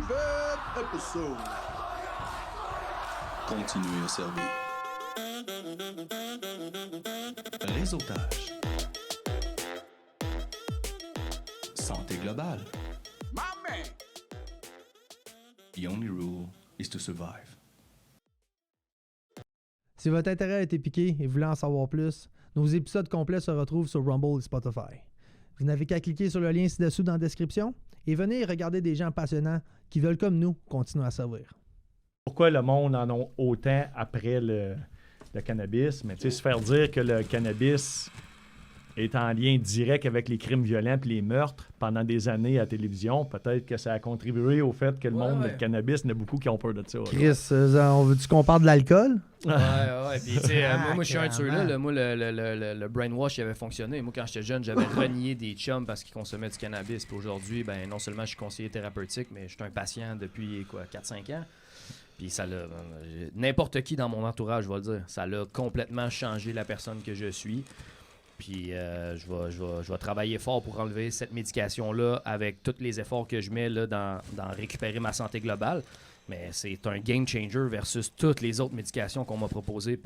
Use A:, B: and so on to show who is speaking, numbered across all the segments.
A: Fifth episode.
B: Continuez à servir. Réseautage. Santé globale.
A: My man.
B: The only rule is to survive.
C: Si votre intérêt a été piqué et vous voulez en savoir plus, nos épisodes complets se retrouvent sur Rumble et Spotify. Vous n'avez qu'à cliquer sur le lien ci-dessous dans la description et venez regarder des gens passionnants qui veulent, comme nous, continuer à servir.
D: Pourquoi le monde en a autant après le cannabis? Mais tu sais, se faire dire que le cannabis est en lien direct avec les crimes violents et les meurtres pendant des années à la télévision, peut-être que ça a contribué au fait que le monde du cannabis, il y en a beaucoup qui ont peur de ça.
C: Chris, on veut-tu qu'on parle de l'alcool?
E: Ouais. Puis, tu sais, moi, je suis un de ceux-là. Là, moi, le brainwash, il avait fonctionné. Moi, quand j'étais jeune, j'avais renié des chums parce qu'ils consommaient du cannabis. Puis aujourd'hui, ben, non seulement je suis conseiller thérapeutique, mais je suis un patient depuis, 4-5 ans. Puis ça l'a... N'importe qui dans mon entourage, je vais le dire. Ça l'a complètement changé la personne que je suis. Puis je vais travailler fort pour enlever cette médication-là avec tous les efforts que je mets là, dans récupérer ma santé globale. Mais c'est un game changer versus toutes les autres médications qu'on m'a proposées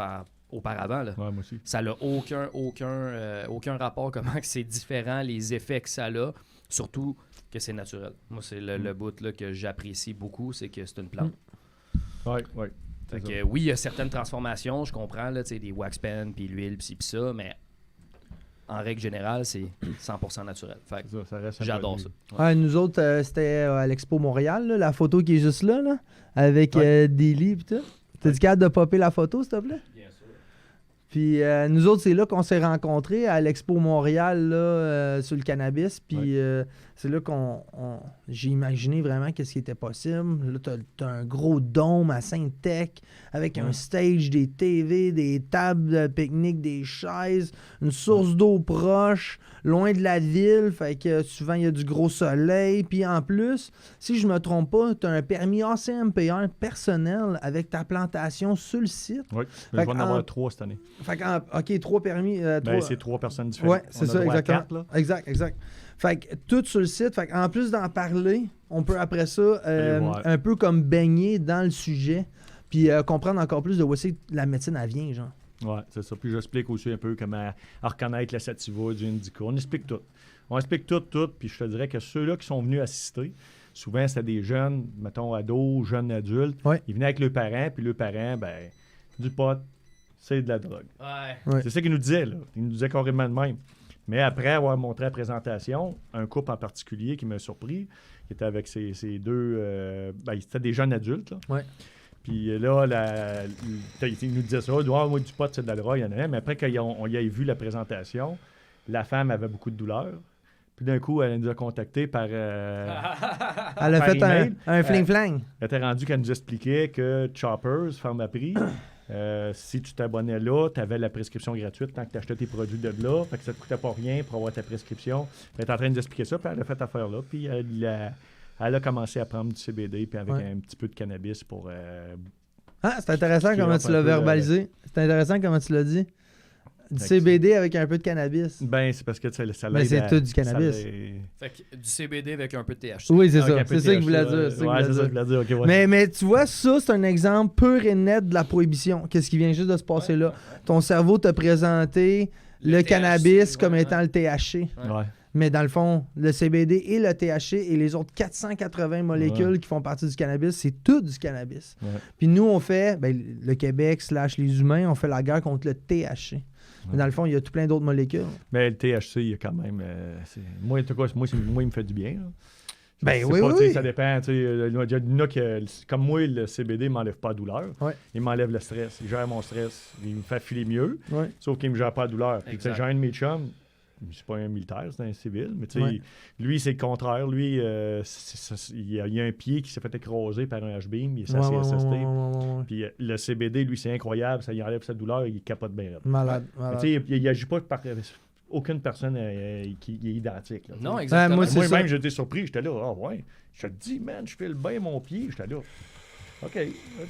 E: auparavant. Là.
D: Ouais, moi aussi.
E: Ça n'a aucun rapport comment que c'est différent, les effets que ça a, surtout que c'est naturel. Moi, c'est le bout là, que j'apprécie beaucoup, c'est que c'est une plante.
D: Oui.
E: Fait que, oui, il y a certaines transformations, je comprends, là, des wax pens, puis l'huile, puis ça, mais en règle générale, c'est 100% naturel. Fait que
D: ça reste
E: j'adore ça.
C: Ouais, nous autres, c'était à l'Expo Montréal, là, la photo qui est juste là, avec Dilly et tout. T'as-tu capable de popper la photo, s'il te plaît?
E: Bien sûr.
C: Puis nous autres, c'est là qu'on s'est rencontrés à l'Expo Montréal là, sur le cannabis. Puis c'est là j'ai imaginé vraiment qu'est-ce qui était possible. Là, t'as un gros dôme à Sainte-Tech avec un stage, des TV, des tables de pique-nique, des chaises, une source d'eau proche, loin de la ville. Fait que souvent, il y a du gros soleil. Puis en plus, si je me trompe pas, t'as un permis ACMPR personnel avec ta plantation sur le site.
D: Oui, je vais en avoir 3 cette année.
C: Fait que, OK, 3 permis.
D: C'est 3 personnes différentes.
C: Oui, c'est ça, exactement. Exact. Fait que tout sur le site. Fait en plus d'en parler, on peut après ça un peu comme baigner dans le sujet puis comprendre encore plus de où c'est que la médecine elle vient, genre.
D: Oui, c'est ça. Puis j'explique aussi un peu comment reconnaître la sativa du indica. On explique tout. Puis je te dirais que ceux-là qui sont venus assister, souvent c'était des jeunes, mettons ados, jeunes adultes.
C: Ouais.
D: Ils venaient avec leurs parents, puis leurs parents, ben, du pot, c'est de la drogue.
E: Ouais.
D: C'est ça qu'ils nous disaient, là. Ils nous disaient carrément de même. Mais après avoir montré la présentation, un couple en particulier qui m'a surpris, qui était avec ses deux... c'était des jeunes adultes, là.
C: Ouais.
D: Puis là, ils nous disaient ça, moi, du pot, c'est de la drogue, il y en a. Mais après, quand on y a vu la présentation, la femme avait beaucoup de douleur. Puis d'un coup, elle nous a contactés par
C: elle a fait
D: email.
C: un fling-flang.
D: Elle était rendue qu'elle nous expliquait que Choppers, Pharmaprix, si tu t'abonnais là, tu avais la prescription gratuite tant que tu achetais tes produits de là. Fait que ça ne te coûtait pas rien pour avoir ta prescription. Elle était en train de nous expliquer ça, puis elle a fait affaire là. Puis elle a commencé à prendre du CBD puis avec un petit peu de cannabis pour...
C: c'est intéressant comment tu l'as verbalisé. C'est intéressant comment tu l'as dit. Du CBD avec un peu de cannabis.
D: Ben, c'est parce que ça l'aide.
C: Mais c'est tout du cannabis.
E: Fait que du CBD avec un peu de THC.
C: Oui, c'est ça. C'est ça que je voulais dire.
D: C'est ça que je voulais dire. Okay, ouais.
C: Mais tu vois, ça, c'est un exemple pur et net de la prohibition. Qu'est-ce qui vient juste de se passer là? Ton cerveau t'a présenté le cannabis comme étant le THC.
D: Ouais.
C: Mais dans le fond, le CBD et le THC et les autres 480 molécules qui font partie du cannabis, c'est tout du cannabis.
D: Ouais.
C: Puis nous, on fait, le Québec / les humains, on fait la guerre contre le THC. Mais dans le fond, il y a tout plein d'autres molécules.
D: Mais le THC, il y a quand même... moi, en tout cas, moi, il me fait du bien. Là.
C: Ben oui.
D: Ça dépend. Il y en a qui, comme moi, le CBD ne m'enlève pas la douleur.
C: Ouais.
D: Il m'enlève le stress. Il gère mon stress. Il me fait filer mieux.
C: Ouais.
D: Sauf qu'il ne me gère pas la douleur. Puis, j'ai un de mes chums, c'est pas un militaire, c'est un civil. Mais lui, c'est le contraire. Lui, il y a un pied qui s'est fait écraser par un H-beam. Il est CSST. Puis le CBD, lui, c'est incroyable. Ça y enlève sa douleur. Il capote bien.
C: Malade.
D: Il n'agit pas par aucune personne qui est identique. Là,
E: non, exactement.
D: Moi-même, j'étais surpris. J'étais là, je te dis, man, je file bien mon pied. J'étais là. OK.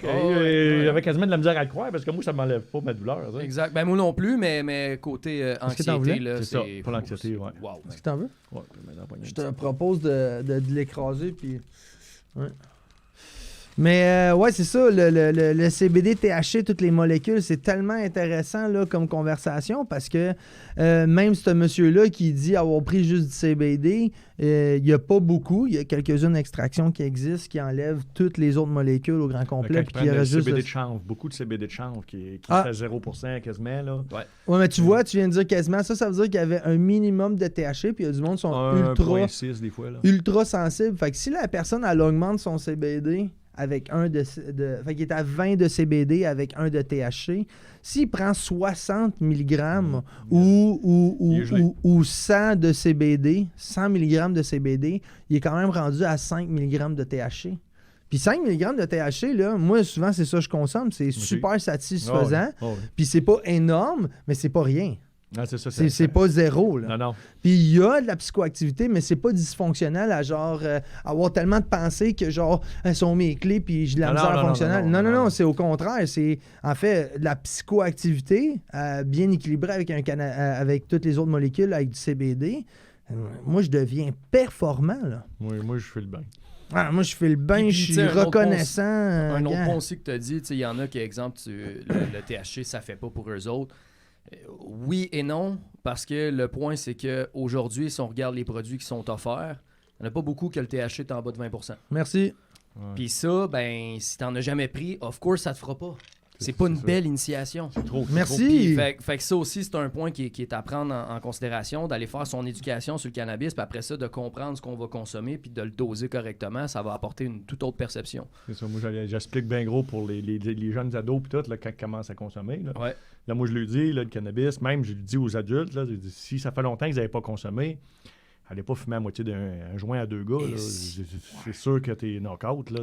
D: J'avais quasiment de la misère à le croire parce que moi, ça ne m'enlève pas ma douleur. Ça.
E: Exact. Ben, moi non plus, mais côté anxiété, là,
D: c'est ça. Pour l'anxiété, ouais.
E: Wow.
C: Est-ce que t'en veux?
D: Ouais,
C: je te propose de l'écraser, puis... Ouais. Mais ouais, c'est ça, le CBD, THC, toutes les molécules, c'est tellement intéressant là, comme conversation parce que même ce monsieur-là qui dit avoir pris juste du CBD, il n'y a pas beaucoup. Il y a quelques-unes extractions qui existent qui enlèvent toutes les autres molécules au grand complet.
D: Quand
C: Puis
D: ils
C: qui
D: prennent le
C: juste
D: CBD de chanvre, beaucoup de CBD de chanvre qui fait 0% quasiment. Là.
C: Ouais, mais tu vois, tu viens de dire quasiment ça veut dire qu'il y avait un minimum de THC, puis il y a du monde qui sont
D: 1,6 des fois. Là.
C: ultra sensibles. Fait que si la personne, elle augmente son CBD avec un fait qu'il est à 20 de CBD avec un de THC, s'il prend 60 mg ou 100 de CBD, 100 mg de CBD, il est quand même rendu à 5 mg de THC. Puis 5 mg de THC, là, moi, souvent, c'est ça que je consomme. C'est super satisfaisant. Puis c'est pas énorme, mais c'est pas rien.
D: Ah, c'est ça,
C: c'est pas zéro. Là.
D: Non.
C: Puis il y a de la psychoactivité, mais c'est pas dysfonctionnel à genre avoir tellement de pensées que genre elles sont mes clés puis j'ai de la misère fonctionnelle. Non, c'est au contraire. C'est en fait de la psychoactivité bien équilibrée avec avec toutes les autres molécules, avec du CBD. Moi, je deviens performant. Là.
D: Oui, moi, je fais le bain.
C: Ah, moi, je fais le bain, je suis reconnaissant.
E: Un autre point aussi que tu as dit, il y en a qui, exemple, le THC, ça fait pas pour eux autres. Oui et non, parce que le point, c'est qu'aujourd'hui, si on regarde les produits qui sont offerts, il n'y en a pas beaucoup que le THC est en bas de 20%.
C: Merci.
E: Puis ça, ben, si tu n'en as jamais pris, of course, ça te fera pas. C'est pas une belle initiation.
D: C'est trop.
C: Merci.
E: Fait que ça aussi, c'est un point qui est à prendre en considération, d'aller faire son éducation sur le cannabis, puis après ça, de comprendre ce qu'on va consommer, puis de le doser correctement, ça va apporter une toute autre perception.
D: C'est ça. Moi, j'explique bien gros pour les jeunes ados, puis tout, là, quand ils commencent à consommer. Là,
E: ouais.
D: Là moi, je lui dis, là, le cannabis, même, je lui dis aux adultes, là, si ça fait longtemps qu'ils n'avaient pas consommé, allez pas fumer à moitié d'un joint à 2 gars. Là. C'est sûr que t'es knock-out. Là,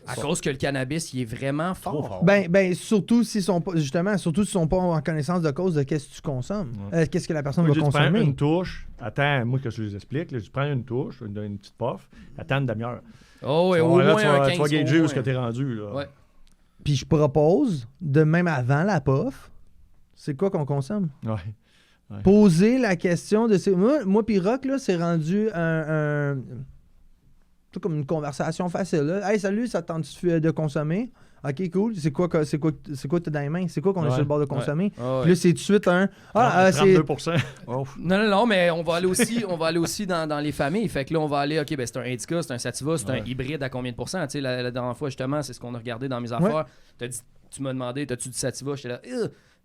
E: à cause que le cannabis, il est vraiment fort.
D: Trop fort.
C: Ben, surtout s'ils sont pas, justement, surtout s'ils sont pas en connaissance de cause de qu'est-ce que tu consommes. Qu'est-ce que la personne va consommer.
D: Tu prends une touche, attends, moi que je les explique, là, tu prends une touche, une petite puff, attends une demi-heure.
E: Oh, et au moins un 15
D: tu vas gager où est-ce que t'es rendu. Là.
E: Ouais.
C: Puis je propose, de même avant la puff, c'est quoi qu'on consomme?
D: Ouais.
C: Poser la question de... Moi puis Rock, là, c'est rendu un comme une conversation facile. Là. Hey, salut, ça te tente de consommer? OK, cool. C'est quoi que t'as dans les mains? C'est quoi qu'on est sur le bord de consommer?
E: Ouais.
C: Puis là, c'est tout de suite un...
D: 32%.
E: Non, mais on va aller aussi dans les familles. Fait que là, on va aller, OK, ben c'est un indica, c'est un sativa, c'est un hybride à combien de pourcents? Tu sais, la dernière fois, justement, c'est ce qu'on a regardé dans mes affaires. Tu m'as demandé, t'as-tu du sativa? J'étais là,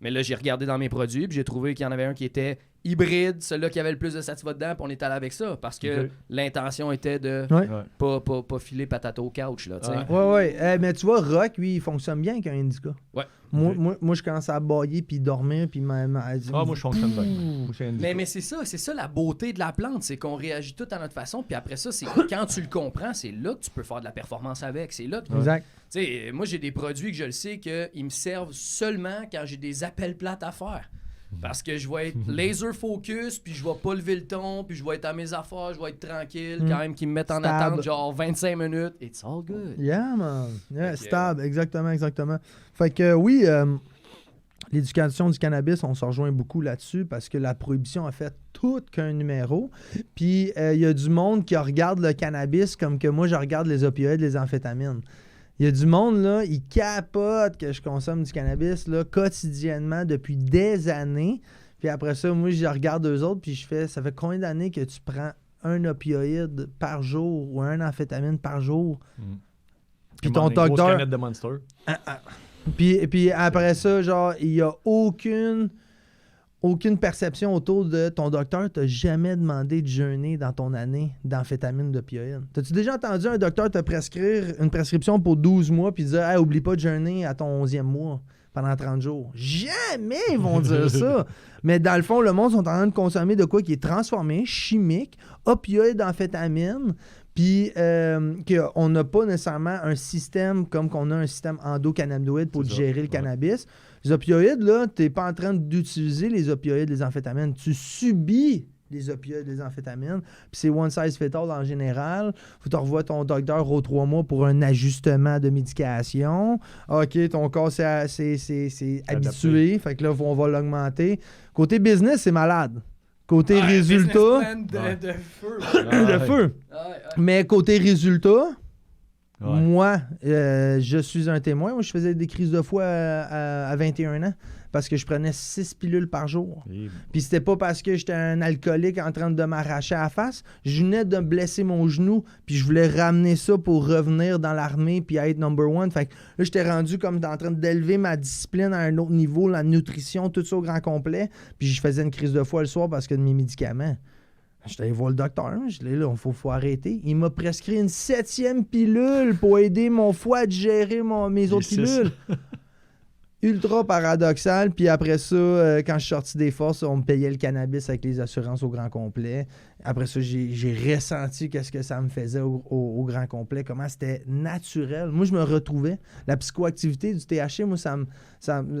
E: mais là, j'ai regardé dans mes produits, puis j'ai trouvé qu'il y en avait un qui était hybride, celui-là qui avait le plus de sativa dedans, puis on est allé avec ça, parce que l'intention était de pas filer patate au couch, là, tu sais.
C: Ouais. Mais tu vois, Rock, lui, il fonctionne bien avec un indica.
E: Ouais.
C: Moi, je commence à bailler, puis dormir, puis
D: moi, je fonctionne bien.
E: Mais c'est ça la beauté de la plante, c'est qu'on réagit tout à notre façon, puis après ça, c'est quand tu le comprends, c'est là que tu peux faire de la performance avec, c'est là que...
C: Exact.
E: Tu sais, moi, j'ai des produits que je le sais qu'ils me servent seulement quand j'ai des appels plates à faire. Parce que je vais être laser focus, puis je vais pas lever le ton, puis je vais être à mes affaires, je vais être tranquille, quand même qu'ils me mettent en attente genre 25 minutes. It's all good.
C: Yeah, man. Yeah, stable, exactement. Fait que oui, l'éducation du cannabis, on se rejoint beaucoup là-dessus parce que la prohibition a fait tout qu'un numéro. Puis il y a du monde qui regarde le cannabis comme que moi, je regarde les opioïdes, les amphétamines. Il y a du monde, là, ils capotent que je consomme du cannabis là, quotidiennement depuis des années. Puis après ça, moi, je regarde eux autres, puis je fais, ça fait combien d'années que tu prends un opioïde par jour ou un amphétamine par jour? Puis ton docteur...
D: de Monster.
C: Puis après ça, genre, il n'y a aucune perception autour de ton docteur t'a jamais demandé de jeûner dans ton année d'amphétamine d'opioïdes. T'as-tu déjà entendu un docteur te prescrire une prescription pour 12 mois puis dire hey, oublie pas de jeûner à ton 11e mois pendant 30 jours? Jamais ils vont dire ça! Mais dans le fond, le monde sont en train de consommer de quoi qui est transformé, chimique, opioïdes, amphétamine, puis qu'on n'a pas nécessairement un système comme qu'on a un système endocannabinoïde pour digérer le cannabis. Les opioïdes, là, t'es pas en train d'utiliser les opioïdes, les amphétamines. Tu subis les opioïdes, les amphétamines. Puis c'est one size fit all en général. Faut que tu revoies ton docteur aux 3 mois pour un ajustement de médication. OK, ton corps c'est habitué. Fait que là, on va l'augmenter. Côté business, c'est malade. Côté résultat...
E: De feu.
C: de feu. Mais côté résultat,
D: Ouais.
C: Moi, je suis un témoin. Moi, je faisais des crises de foie à 21 ans parce que je prenais 6 pilules par jour.
D: Et-
C: Puis c'était pas parce que j'étais un alcoolique en train de m'arracher à la face. Je venais de me blesser mon genou, puis je voulais ramener ça pour revenir dans l'armée puis être number one. Fait que là, j'étais rendu comme en train d'élever ma discipline à un autre niveau, la nutrition, tout ça au grand complet. Puis je faisais une crise de foie le soir parce que de mes médicaments. J'étais allé voir le docteur, je l'ai là, faut arrêter. Il m'a prescrit une 7e pilule pour aider mon foie à digérer mes autres
D: six.
C: pilules. Ultra paradoxal. Puis après ça, quand je suis sorti des forces, on me payait le cannabis avec les assurances au grand complet. Après ça, j'ai ressenti qu'est-ce que ça me faisait au grand complet, comment c'était naturel. Moi, je me retrouvais. La psychoactivité du THC, moi,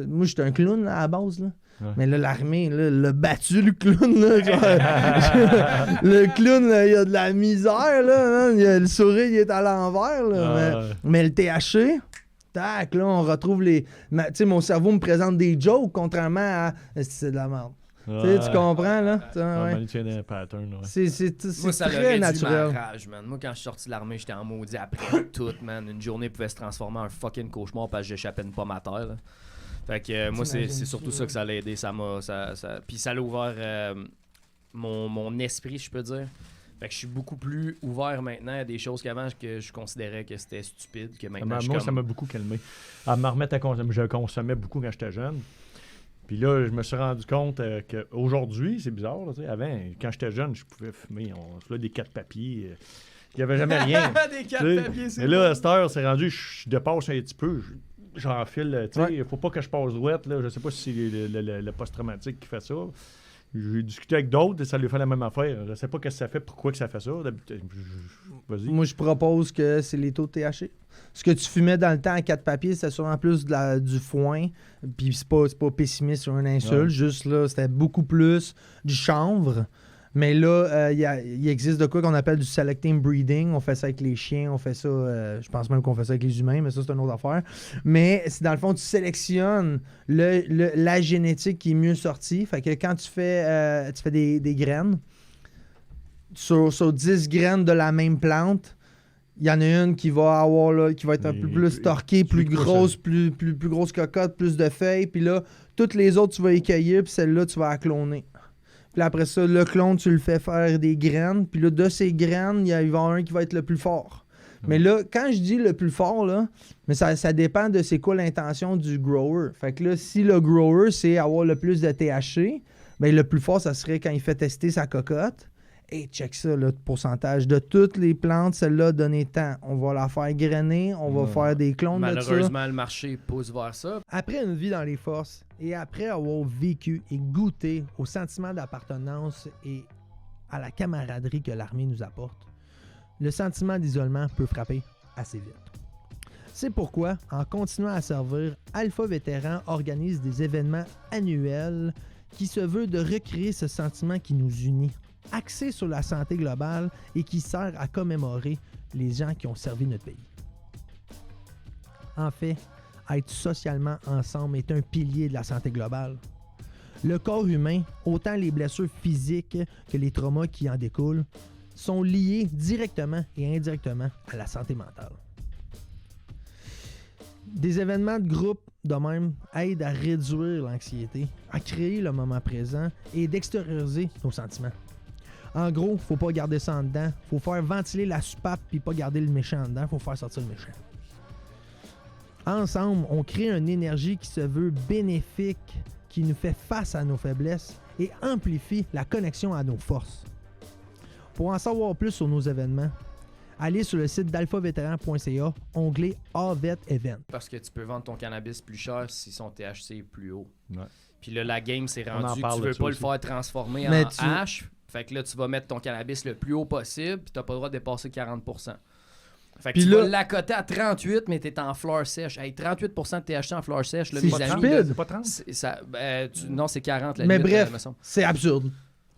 C: moi j'étais un clown là, à la base. Là.
D: Ouais.
C: Mais là, l'armée, là, l'a battu, le clown. Là, genre, le clown, là, il a de la misère. Là, hein, le sourire, il est à l'envers. Là, mais le THC... Tac, là, on retrouve les... Tu sais, mon cerveau me présente des jokes, contrairement à... C'est de la merde. Tu comprends, là? Ouais.
D: Tu un pattern, ouais.
C: C'est
E: Moi, ça l'a
C: très
E: réduit
C: naturel.
E: ma rage, man. Moi, quand je suis sorti de l'armée, j'étais en maudit après tout, man. Une journée pouvait se transformer en un fucking cauchemar parce que j'échappais une pomme à terre, là. Fait que moi, c'est surtout ça que ça l'a aidé. Puis ça l'a ouvert mon esprit, je peux dire. Fait que je suis beaucoup plus ouvert maintenant à des choses qu'avant que je considérais que c'était stupide. Que maintenant,
D: Moi, ça m'a beaucoup calmé. À me remettre à consommer. Je consommais beaucoup quand j'étais jeune. Puis là, je me suis rendu compte qu'aujourd'hui, c'est bizarre. Là, avant, quand j'étais jeune, je pouvais fumer. On se fait des 4 papiers. Il n'y avait jamais rien.
E: Des 4 papiers, c'est
D: mais là, à cette heure, c'est rendu, je dépasse un petit peu. J'enfile. Il ne faut pas que je passe droite. Là. Je ne sais pas si c'est le post-traumatique qui fait ça. J'ai discuté avec d'autres et ça lui fait la même affaire. Je sais pas qu'est-ce que ça fait, pourquoi que ça fait ça. Vas-y.
C: Moi, je propose que c'est les taux de THC. Ce que tu fumais dans le temps à 4 papiers, c'était sûrement plus du foin. Puis c'est pas pessimiste sur une insulte.
D: Ouais.
C: Juste là, c'était beaucoup plus du chanvre. Mais là, il existe de quoi qu'on appelle du selective breeding. On fait ça avec les chiens, on fait ça... je pense même qu'on fait ça avec les humains, mais ça, c'est une autre affaire. Mais c'est dans le fond, tu sélectionnes la génétique qui est mieux sortie. Fait que quand tu fais des graines, sur 10 graines de la même plante, il y en a une qui va avoir là, qui va être un peu plus torquée, plus grosse, plus grosse cocotte, plus de feuilles. Puis là, toutes les autres, tu vas y cueillir, puis celle-là, tu vas la cloner. Puis après ça, le clone, tu le fais faire des graines. Puis là, de ces graines, il va y avoir un qui va être le plus fort. Mais là, quand je dis le plus fort, là, mais ça dépend de c'est quoi l'intention du grower. Fait que là, si le grower, c'est avoir le plus de THC, bien le plus fort, ça serait quand il fait tester sa cocotte. Et check ça, le pourcentage de toutes les plantes, celle-là, donné tant. On va la faire grainer, on va faire des clones de ça.
E: Malheureusement, le marché pousse vers ça.
C: Après une vie dans les forces et après avoir vécu et goûté au sentiment d'appartenance et à la camaraderie que l'armée nous apporte, le sentiment d'isolement peut frapper assez vite. C'est pourquoi, en continuant à servir, Alpha Vétéran organise des événements annuels qui se veut de recréer ce sentiment qui nous unit, axé sur la santé globale et qui sert à commémorer les gens qui ont servi notre pays. En fait, être socialement ensemble est un pilier de la santé globale. Le corps humain, autant les blessures physiques que les traumas qui en découlent, sont liés directement et indirectement à la santé mentale. Des événements de groupe de même aident à réduire l'anxiété, à créer le moment présent et d'extérioriser nos sentiments. En gros, faut pas garder ça en dedans, faut faire ventiler la soupape puis pas garder le méchant en dedans, faut faire sortir le méchant. Ensemble, on crée une énergie qui se veut bénéfique, qui nous fait face à nos faiblesses et amplifie la connexion à nos forces. Pour en savoir plus sur nos événements, allez sur le site d'alphavétéran.ca, onglet AVET Event.
E: Parce que tu peux vendre ton cannabis plus cher si son THC est plus haut.
D: Ouais.
E: Puis là, la game s'est
D: On en
E: rendue que
D: parle
E: tu
D: de
E: veux
D: ça
E: pas
D: aussi.
E: le faire transformer
C: Mais
E: en hash. Fait que là, tu vas mettre ton cannabis le plus haut possible, puis t'as pas le droit de dépasser 40%. Fait que
C: Puis
E: tu
C: là-
E: vas l'accoter à 38, mais t'es en fleur sèche. Hey, 38% de THC en fleur sèche, là,
C: C'est
E: mes
C: pas
E: amis.
C: stupide.
E: là,
D: C'est pas 30?
E: non, c'est 40 la
C: Mais
E: limite,
C: bref,
E: me semble.
C: c'est absurde.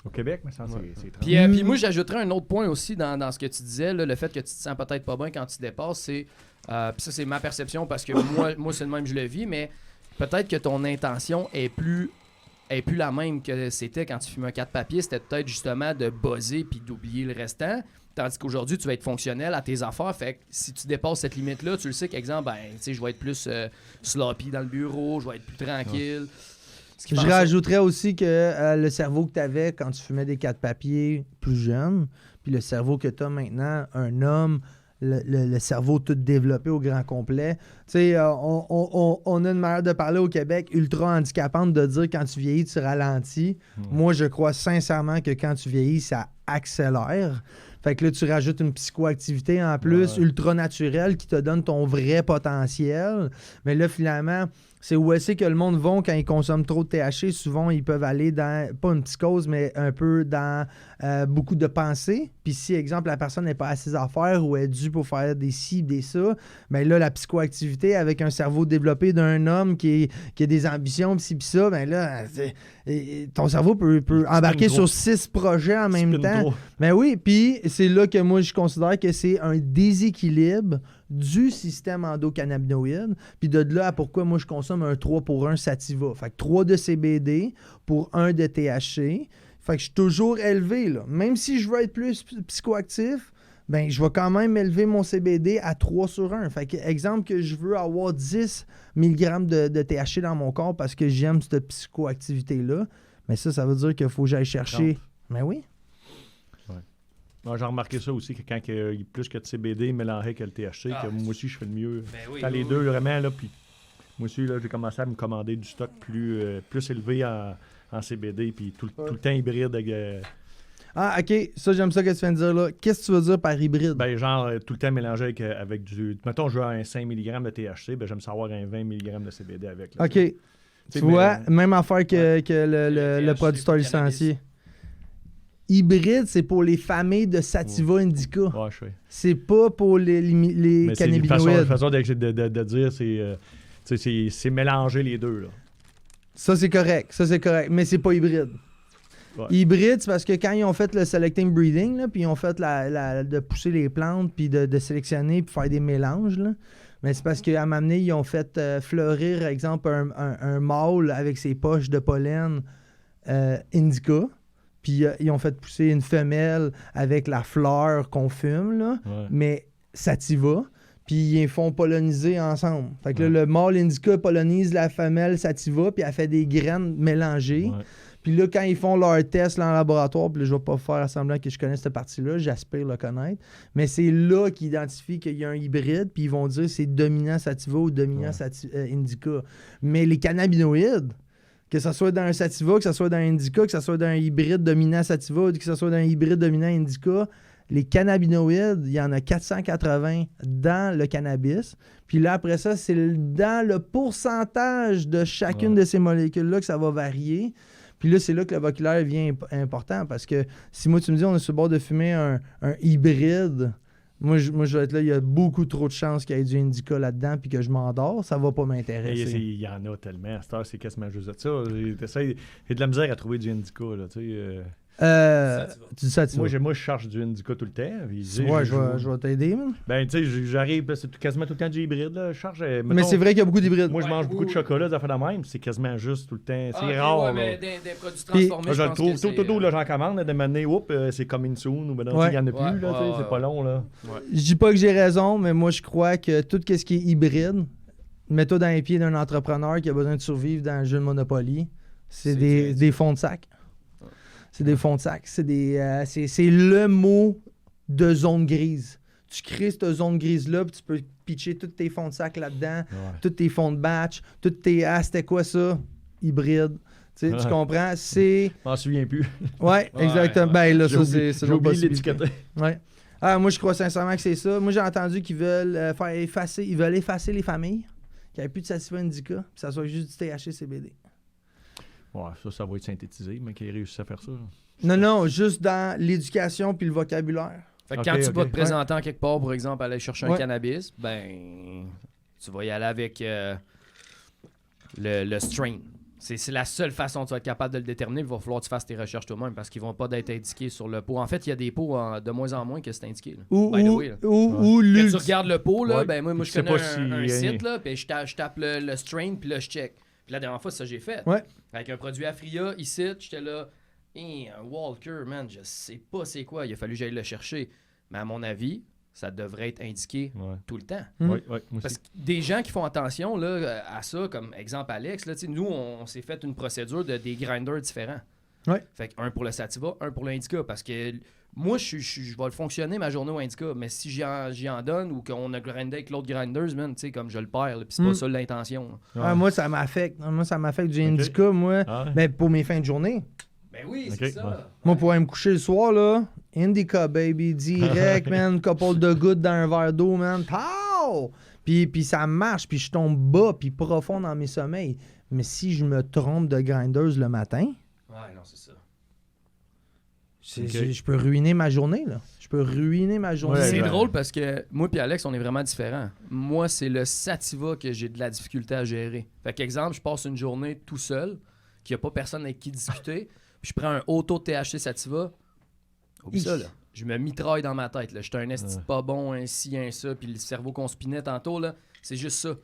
D: Au Québec, mais ça, c'est 30.
E: Puis moi, j'ajouterais un autre point aussi dans ce que tu disais, là, le fait que tu te sens peut-être pas bien quand tu dépasses, c'est... puis ça, c'est ma perception parce que moi c'est le même, je le vis, mais peut-être que ton intention est plus la même que c'était quand tu fumais un 4 papiers. C'était peut-être justement de buzzer puis d'oublier le restant. Tandis qu'aujourd'hui, tu vas être fonctionnel à tes affaires. Fait que si tu dépasses cette limite-là, tu le sais qu'exemple, je vais être plus sloppy dans le bureau, je vais être plus tranquille.
C: Je rajouterais aussi que le cerveau que tu avais quand tu fumais des 4 papiers plus jeune, puis le cerveau que tu as maintenant, un homme, le cerveau tout développé au grand complet. Tu sais, on a une manière de parler au Québec ultra handicapante de dire quand tu vieillis, tu ralentis. Moi, je crois sincèrement que quand tu vieillis, ça accélère. Fait que là, tu rajoutes une psychoactivité en plus, ultra naturelle, qui te donne ton vrai potentiel. Mais là, finalement, c'est où est-ce que le monde va quand ils consomment trop de THC. Souvent, ils peuvent aller dans, pas une psychose, mais un peu dans beaucoup de pensées. Puis si, exemple, la personne n'est pas à ses affaires ou est due pour faire des ci, des ça, bien là, la psychoactivité avec un cerveau développé d'un homme qui a des ambitions, pis ci, pis ça, bien là, ton cerveau peut embarquer sur 6 projets en même temps. Mais oui, puis c'est là que moi, je considère que c'est un déséquilibre du système endocannabinoïde. Puis de là à pourquoi moi, je consomme un 3 pour 1 sativa. Fait que 3 de CBD pour 1 de THC. Fait que je suis toujours élevé, là. Même si je veux être plus psychoactif, ben je vais quand même élever mon CBD à 3 sur 1. Fait que, exemple, que je veux avoir 10 mg de THC dans mon corps parce que j'aime cette psychoactivité-là, mais ça veut dire qu'il faut que j'aille chercher... Mais oui.
D: J'ai remarqué ça aussi, que quand il y a plus que de CBD mélangé que le THC, que moi aussi, je fais le mieux. Quand les deux, vraiment, là, puis moi aussi, là, j'ai commencé à me commander du stock plus élevé en CBD, puis tout le temps hybride.
C: OK. Ça, j'aime ça que tu viens de dire, là. Qu'est-ce que tu veux dire par hybride?
D: Ben, genre, tout le temps mélangé avec du... Mettons, je veux un 5 mg de THC, ben, j'aime savoir un 20 mg de CBD avec. Là,
C: OK. Tu vois, même affaire que le producteur licencié. Hybride, c'est pour les familles de Sativa Indica.
D: Ouais, je sais.
C: C'est pas pour les cannabinoïdes.
D: La façon de dire, c'est mélanger les deux. Là.
C: Ça, c'est correct. Mais c'est pas hybride. Ouais. Hybride, c'est parce que quand ils ont fait le selecting breeding, là, puis ils ont fait de pousser les plantes, puis de sélectionner, puis faire des mélanges, là, mais c'est parce qu'à m'amener, ils ont fait fleurir, par exemple, un mâle avec ses poches de pollen indica. Puis ils ont fait pousser une femelle avec la fleur qu'on fume, là, mais sativa. Puis ils les font polliniser ensemble. Fait que là, le mâle indica pollinise la femelle sativa, puis elle fait des graines mélangées. Ouais. Puis là, quand ils font leur test là, en laboratoire, puis là, je vais pas faire semblant que je connais cette partie-là, j'aspire le connaître, mais c'est là qu'ils identifient qu'il y a un hybride, puis ils vont dire c'est dominant sativa ou dominant indica. Mais les cannabinoïdes, que ce soit dans un sativa, que ce soit dans un indica, que ce soit dans un hybride dominant sativa ou que ce soit dans un hybride dominant indica, les cannabinoïdes, il y en a 480 dans le cannabis. Puis là, après ça, c'est dans le pourcentage de chacune de ces molécules-là que ça va varier. Puis là, c'est là que le vocabulaire devient important parce que si moi, tu me dis on est sur le bord de fumer un hybride, moi, je vais être là, il y a beaucoup trop de chances qu'il y ait du indica là-dedans puis que je m'endors, ça va pas m'intéresser.
D: Il y en a tellement. À cette heure, c'est quasiment juste ça. J'ai de la misère à trouver du indica, là, tu sais.
C: Du sativa.
D: Moi, je cherche du indica tout le temps.
C: Je vais t'aider, man.
D: Ben, tu sais, j'arrive, c'est quasiment tout le temps du hybride, là. Je charge. Mettons,
C: mais c'est vrai qu'il y a beaucoup d'hybrides.
D: Moi, je mange beaucoup de chocolat, ça fait la même. C'est quasiment juste tout le temps. C'est rare.
E: Ouais, mais des produits transformés.
D: Je le trouve tout, là, j'en commande, de m'amener, c'est coming soon, ou ben non, il n'y en a plus, là, c'est pas long, là.
C: Je dis pas que j'ai raison, mais moi, je crois que tout ce qui est hybride, mets-toi dans les pieds d'un entrepreneur qui a besoin de survivre dans un jeu de Monopoly, c'est des fonds de sac. C'est des fonds de sac. C'est le mot de zone grise. Tu crées cette zone grise-là, puis tu peux pitcher tous tes fonds de sac là-dedans, tous tes fonds de batch, tous tes... Ah, c'était quoi ça? Hybride. Tu comprends? C'est...
D: Je m'en souviens plus.
C: Ouais, exactement. Ben là, ça, c'est
D: j'ai oublié l'étiquette.
C: Ouais. Ah, moi, je crois sincèrement que c'est ça. Moi, j'ai entendu qu'ils veulent effacer les familles, qu'il n'y ait plus de sativa indica, puis ça soit juste du THC CBD.
D: Ouais, ça va être synthétisé, mais qu'ils réussissent à faire ça.
C: Non, juste dans l'éducation puis le vocabulaire.
E: Fait que quand tu vas te présenter en quelque part, par exemple, aller chercher un cannabis, ben, tu vas y aller avec le strain. C'est la seule façon que tu vas être capable de le déterminer. Il va falloir que tu fasses tes recherches toi-même parce qu'ils vont pas être indiqués sur le pot. En fait, il y a des pots de moins en moins que c'est indiqué. Là.
C: Ou
E: Quand tu regardes le pot, là, ben moi je connais un site, là, puis je tape le strain, puis là, je check. Puis la dernière fois, c'est ça que j'ai fait.
C: Ouais.
E: Avec un produit Afria, ici, j'étais là, un Walker, man, je sais pas c'est quoi. Il a fallu que j'aille le chercher. Mais à mon avis, ça devrait être indiqué
D: Ouais.
E: tout le temps.
D: Oui, moi
E: Parce
D: aussi.
E: que des gens qui font attention là, à ça, comme exemple Alex, là, nous, on s'est fait une procédure de des grinders différents.
C: Ouais.
E: Fait un pour le Sativa, un pour l'Indica. Parce que moi, je vais le fonctionner ma journée au Indica, mais si j'y en donne ou qu'on a grindé avec l'autre grinders, man, comme je le perds, là, puis c'est pas ça l'intention. Là.
C: Ah, moi, ça m'affecte. Moi, ça m'affecte du Indica, moi.
D: Ah ouais?
C: Ben, pour mes fins de journée.
E: Ben oui,
D: Ok,
E: c'est ça.
D: ouais.
C: Moi, pour aller me coucher le soir, là, Indica, baby, direct, man, couple de gouttes dans un verre d'eau, man, pow! Puis ça marche, puis je tombe bas, puis profond dans mes sommeils. Mais si je me trompe de grinders le matin,
E: Ouais, non, c'est ça.
C: je peux ruiner ma journée, là. Je peux ruiner ma journée.
D: Ouais,
E: C'est
D: ben-
E: drôle parce que moi et Alex, on est vraiment différents. Moi, c'est le Sativa que j'ai de la difficulté à gérer. Fait qu'exemple, je passe une journée tout seul, qu'il n'y a pas personne avec qui discuter, puis je prends un haut taux de THC Sativa. Oublie ça, là. Je me mitraille dans ma tête. Là. J'étais un esti de pas bon, un ci, un ça, puis le cerveau qu'on spinait tantôt, là, c'est juste ça.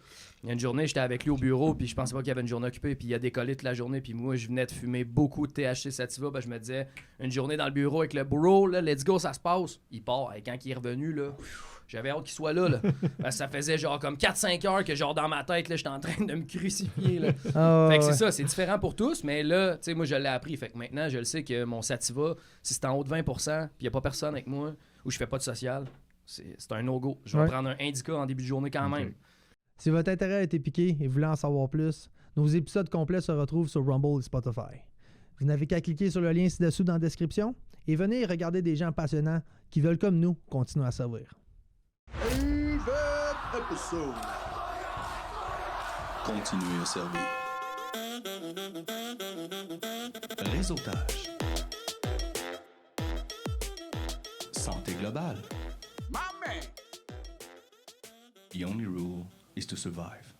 E: Il y a une journée, j'étais avec lui au bureau, puis je pensais pas qu'il y avait une journée occupée, puis il a décollé toute la journée, puis moi, je venais de fumer beaucoup de THC Sativa, ben, je me disais, une journée dans le bureau avec le bro, là, let's go, ça se passe. Il part, et quand il est revenu, là, j'avais hâte qu'il soit là. Parce que ça faisait genre comme 4-5 heures que genre dans ma tête, là, j'étais en train de me crucifier. Là.
C: Ah,
E: Fait que c'est
C: ouais.
E: ça, c'est différent pour tous, mais là, tu sais, moi, je l'ai appris. Fait que maintenant, je le sais que mon Sativa, si c'est en haut de 20%, puis il n'y a pas personne avec moi, ou je fais pas de social, c'est un no-go. Je vais
C: Ouais.
E: prendre un Indica en début de journée quand même.
C: Si votre intérêt a été piqué et vous voulez en savoir plus, nos épisodes complets se retrouvent sur Rumble et Spotify. Vous n'avez qu'à cliquer sur le lien ci-dessous dans la description et venez regarder des gens passionnants qui veulent, comme nous, continuer à servir.
A: Favorite episode.
B: Continuez à servir. Réseautage. Santé globale.
A: My man.
B: The only rule is to survive.